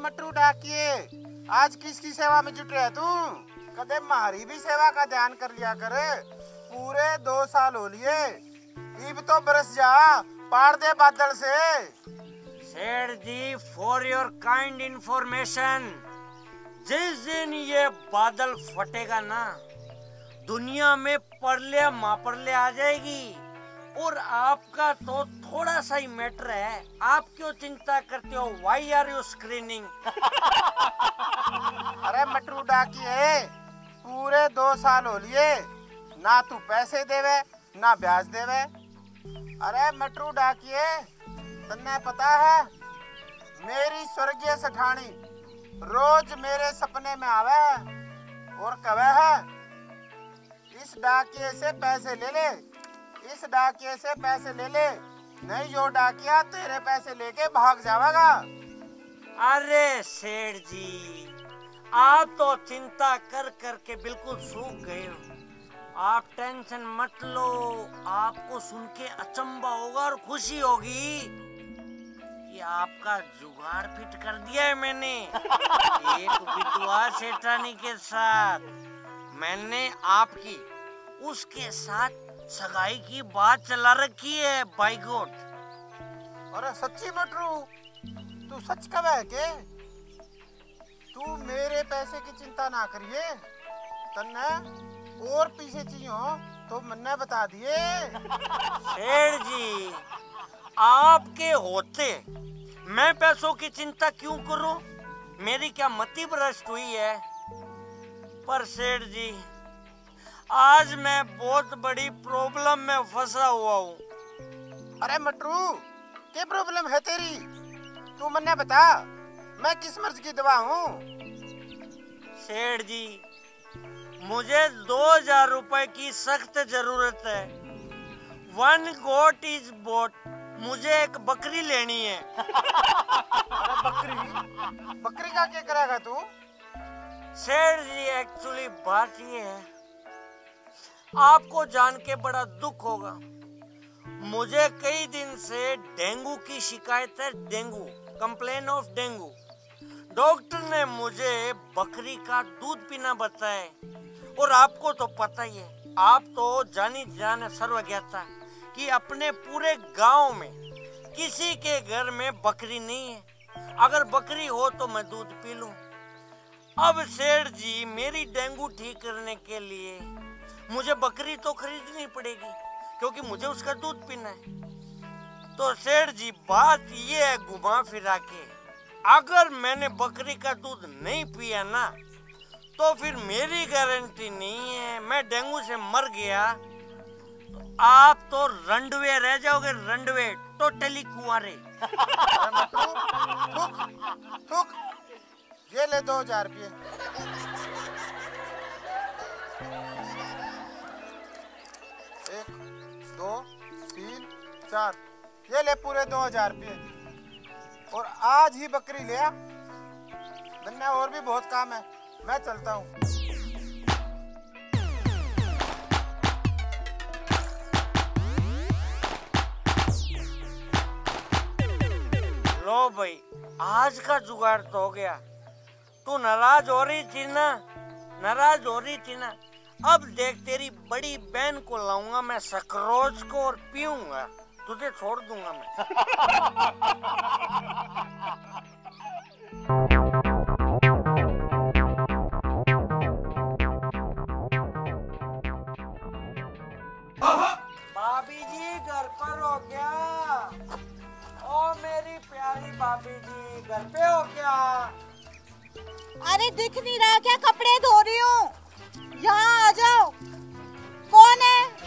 मटरू डाकिए, आज किसकी सेवा में जुट रहा तू? कदे मारी भी सेवा का ध्यान कर लिया कर। पूरे 2 साल हो लिए, इब तो बरस जा, पार दे बादल से। सेठ जी, फॉर योर काइंड इंफॉर्मेशन, जिस दिन ये बादल फटेगा ना, दुनिया में परले मापरले आ जाएगी। और आपका तो थोड़ा सा ही मैटर है, आप क्यों चिंता करते हो? Why are you screening? अरे मटरू डाकिए, पूरे 2 साल हो लिए, ना तू पैसे देवे ना ब्याज देवे। अरे मटरू डाकिए, तन्ने पता है मेरी स्वर्गीय सेठानी रोज मेरे सपने में आवे और कहे है, इस डाकिए से पैसे ले ले, इस डाकिए से पैसे ले ले, नहीं यो डाकिया तेरे पैसे लेके भाग जाएगा। अरे सेठ जी, आप तो चिंता कर कर के बिल्कुल सूख गए हो। आप टेंशन मत लो, आपको सुन के अचंभा होगा और खुशी होगी कि आपका जुगाड़ फिट कर दिया है मैंने। एक विधवा सेठानी के साथ मैंने आपकी उसके साथ सगाई की बात चला रखी है। By God. अरे सच्ची मटरू, तू सच कब है के? तू मेरे पैसे की चिंता ना करिए, तन्ने और पीछे चाहिए तो मन्ने बता दिए। सेठ जी, आपके होते मैं पैसों की चिंता क्यों करूं? मेरी क्या मति भ्रष्ट हुई है? पर सेठ जी, आज मैं बहुत बड़ी प्रॉब्लम में फंसा हुआ हूँ। अरे मटरू, क्या प्रॉब्लम है तेरी? तू मन्ने बता, मैं किस मर्ज की दवा हूँ? सेठ जी, मुझे 2000 रुपए की सख्त जरूरत है। 1 गोट इज बोट, मुझे एक बकरी लेनी है। अरे बकरी? बकरी का क्या करेगा तू? सेठ जी, एक्चुअली बात ये है, आपको जान के बड़ा दुख होगा, मुझे कई दिन से डेंगू की शिकायत है। Dengue, complain of dengue. Doctor ने मुझे बकरी का दूध पीना बताया। और आपको तो पता ही है, आप तो जानी जाने सर्वज्ञाता कि अपने पूरे गांव में किसी के घर में बकरी नहीं है। अगर बकरी हो तो मैं दूध पी लूं। अब सेठ जी, मेरी डेंगू ठीक करने के लिए मुझे बकरी तो खरीदनी पड़ेगी, क्योंकि मुझे उसका दूध पीना है। तो सेठ जी, बात ये है घुमा फिरा के, अगर मैंने बकरी का दूध नहीं पिया ना, तो फिर मेरी गारंटी नहीं है, मैं डेंगू से मर गया तो आप तो रंडवे रह जाओगे, रंडवे, टोटली कुंवारे। थूक, ये ले 2000 रुपये। 1 2 3 4, ये ले पूरे 2000 रुपये। और आज ही बकरी ले आ, धन्य, और भी बहुत काम है, मैं चलता हूँ। लो भाई, आज का जुगाड़ तो हो गया। तू नाराज हो रही थी ना, नाराज हो रही थी ना, अब देख तेरी बड़ी बहन को लाऊंगा मैं सकरोज को और पीऊंगा, तुझे छोड़ दूंगा मैं। भाभी जी घर पर हो क्या? ओ मेरी प्यारी भाभी जी, घर पे हो क्या? अरे दिख नहीं रहा क्या? कपड़े धो रही हूँ, यहाँ आ जाओ। कौन है?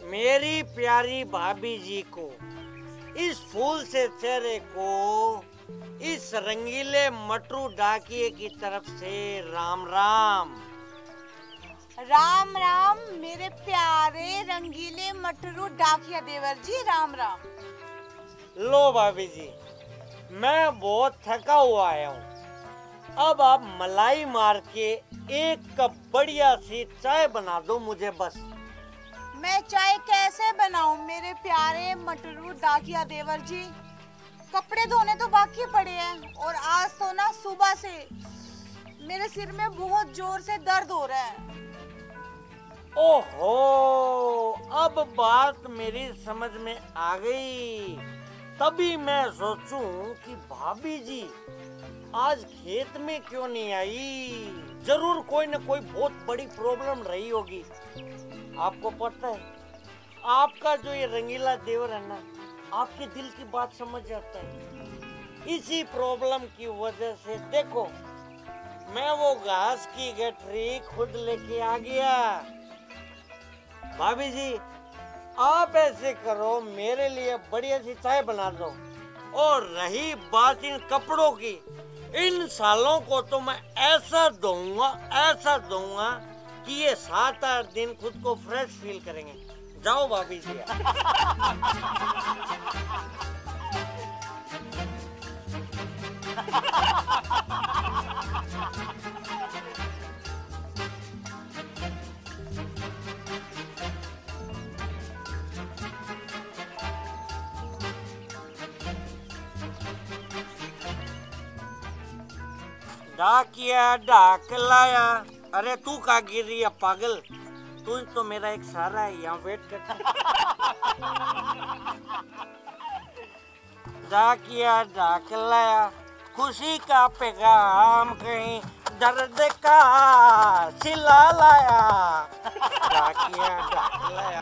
मेरी प्यारी भाभी जी को, इस फूल से चेहरे को, इस रंगीले मटरू डाकिए की तरफ से राम राम। राम राम मेरे प्यारे रंगीले मटरू डाकिया देवर जी, राम राम। लो भाभी जी, मैं बहुत थका हुआ आया हूँ। अब आप मलाई मार के एक कप बढ़िया सी चाय बना दो मुझे बस। मैं चाय कैसे बनाऊं मेरे प्यारे मटरू डाकिया देवर जी? कपड़े धोने तो बाकी पड़े हैं और आज तो ना सुबह से मेरे सिर में बहुत जोर से दर्द हो रहा है। ओहो, अब बात मेरी समझ में आ गई। तभी मैं सोचूं कि भाभी जी आज खेत में क्यों नहीं आई। जरूर कोई न कोई बहुत बड़ी प्रॉब्लम रही होगी। आपको पता है, आपका जो ये रंगीला देवर है ना, आपके दिल की बात समझ जाता है। इसी प्रॉब्लम की वजह से देखो, मैं वो घास की गठरी खुद लेके आ गया। भाभी जी, आप ऐसे करो, मेरे लिए बढ़िया सी चाय बना दो। और रही बात इन कपड़ों की, इन सालों को तो मैं ऐसा दूंगा कि ये 7-8 दिन खुद को फ्रेश फील करेंगे। जाओ भाभी जी। डाकिया डाक लाया। अरे तू कहाँ गिर रही है पागल? तू तो मेरा एक सहारा है, यहाँ वेट कर। डाकिया डाक लाया, खुशी का पैगाम कहीं दर्द का सिला लाया। डाकिया डाक लाया।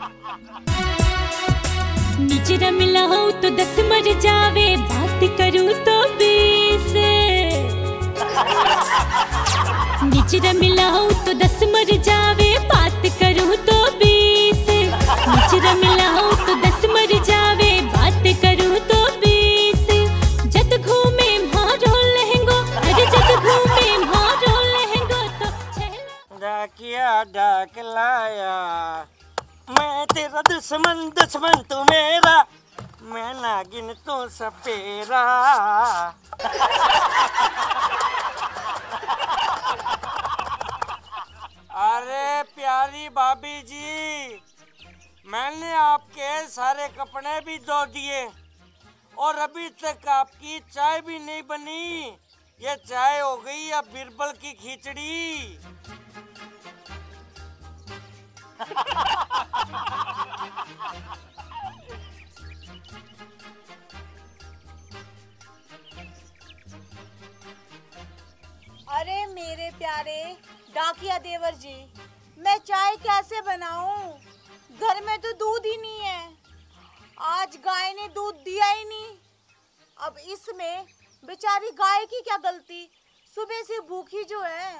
निजरा मिला हो तो 10 मर जावे, बात करूं तो 20। निजरा मिला हो तो 10 मर जावे, बात करूं तो 20। निजरा मिला हो तो 10 मर जावे, बात करूं तो 20। जद घूमे मारो लहंगो, अरे जद घूमे मारो लहंगो तो डाकिया डाक लाया। मैं तेरा दुश्मन दुश्मन तू मेरा, मैं नागिन तू सपेरा। अरे प्यारी भाभी जी, मैंने आपके सारे कपड़े भी धो दिए और अभी तक आपकी चाय भी नहीं बनी। ये चाय हो गई या बिरबल की खिचड़ी? अरे मेरे प्यारे डाकिया देवर जी, मैं चाय कैसे बनाऊं? घर में तो दूध ही नहीं है। आज गाय ने दूध दिया ही नहीं। अब इसमें बेचारी गाय की क्या गलती, सुबह से भूखी जो है।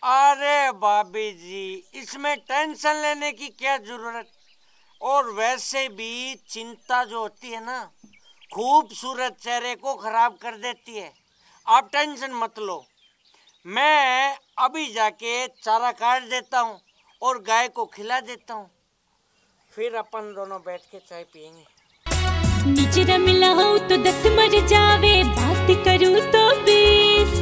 अरे भाभी जी, इसमें टेंशन लेने की क्या जरूरत? और वैसे भी चिंता जो होती है ना, खूबसूरत चेहरे को खराब कर देती है। आप टेंशन मत लो, मैं अभी जाके चारा काट देता हूँ और गाय को खिला देता हूँ, फिर अपन दोनों बैठ के चाय पियेंगे। निजरा मिला हो तो 10 मर जावे, बात करूं तो 20।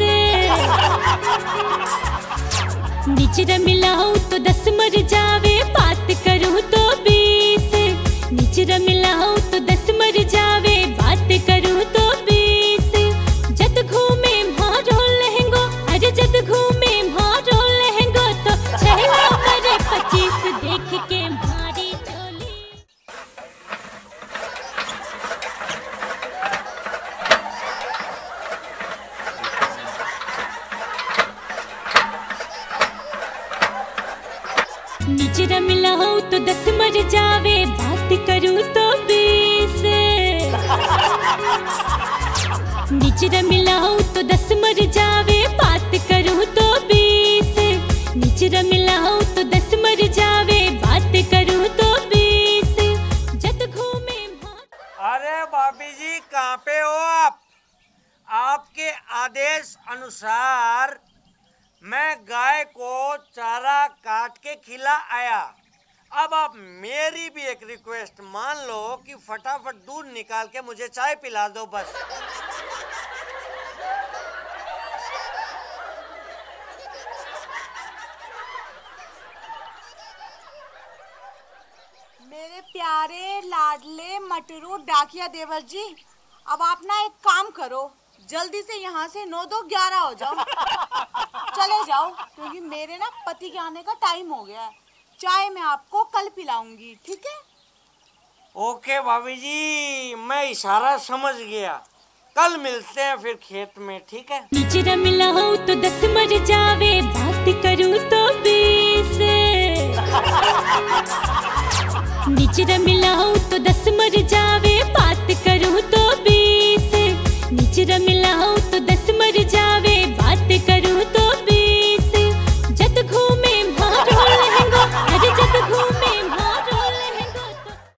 निजरा मिला हो तो 10 मर जावे, बात करूं तो 20। निजरा मिला हो तो 10 मर जावे, बात करूं तो 20। जद घूमे मारो लहंगो, अरे जद घूमे मारो लहंगो तो छेला मरे 25 देख के मारी चोली। निजरा मिला हो तो 10 मर जावे, बात करूं तो 20। निजरा मिला हो तो 10 मर जावे, बात करूं तो 20। निजरा मिला हो तो 10 मर जावे, बात करूं तो 20। जद घूमे अरे भाभी जी, कहाँ पे हो आप? आपके आदेश अनुसार मैं गाय को चारा काट के खिला आया। अब आप मेरी भी एक रिक्वेस्ट मान लो कि फटाफट दूध निकाल के मुझे चाय पिला दो बस। मेरे प्यारे लाडले मटरू डाकिया देवर जी, अब आप ना एक काम करो, जल्दी से यहाँ से 9-2-11 हो जाओ। चले जाओ, क्योंकि मेरे ना पति के आने का टाइम हो गया है। चाय मैं आपको कल पिलाऊंगी, ठीक है? ओके भाभी जी, मैं इशारा समझ गया। कल मिलते हैं फिर खेत में, ठीक है? निचरा मिला हो तो 10 मर जावे, बात करूं तो 20। निचरा मिला हो तो 10 मर जावे,